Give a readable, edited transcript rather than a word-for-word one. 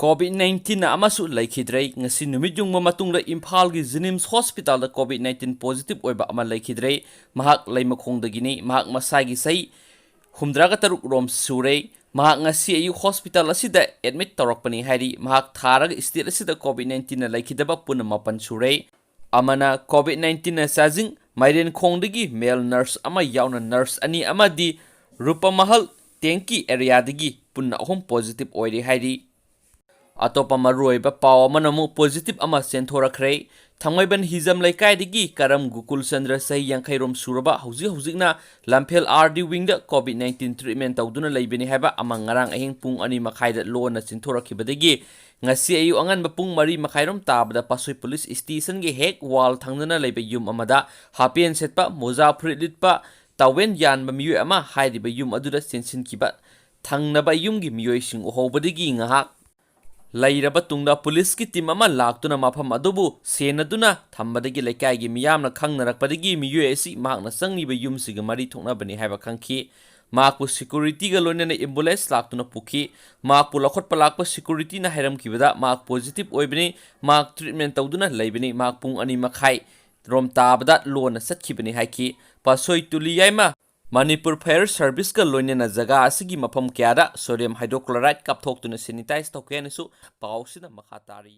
COVID-19 na amasu laikhidrei ngasi numit yung mamatungla Imphal gi Jenims Hospital da COVID-19 positive oiba ama laikhidrei mahak laimakhongdagini mahak masagi sai humdraga taruk rom surei mahak ngasi ayu hospital asida admit tawrakpani hairi mahak tharaga state asida COVID-19 na laikhidaba puna mapan surei amana COVID-19 na sajing mairen khongdagi male nurse ama yauna nurse ani amadi Rupamahal Tenki area dagi puna ahom positive oiri hairi Atopa maruoiba paw manamu positive ama chenthokhre thangaiban hizam laikai digi karam gukul chandra sahi yankhairom suraba hujikna lamphel RD wing da COVID-19 treatment tawduna leibeni haba ama ngarang ahing pung ani makhaida lona chenthorakhibadagi ngasi ayu angan bapung mari makhairom tabda pasoi police station ge hek wall thangnana leiba yum amada hapen setpa moza phritpa tawen yan bamiyu ama haidiba yum aduda sensin kiba thangnaba yum gi miyoi sing ohobadagi ngahak Lairaba tungda police ki team ama laktuna mafam adubu senaduna thambadagi lekai gi miyamna khangnarakpadagi miyu esi mahakna sangniba yumsiga mari thoknabani haiba khangki mahakpu security ga loinana ambulance laktuna pukhi mahakpu lakhotpa lakpa security na hairam kibada mahak positive oibani mahak treatment tawduna leibani mahak pung ani makhai rom tabada lona satkibani haiki pasoi tuli yaima Manipur Fire Service ka loinena jaga asigi mafam kyada sodium hydrochloride kapthoktuna sanitize tawkena su pawsina makhatari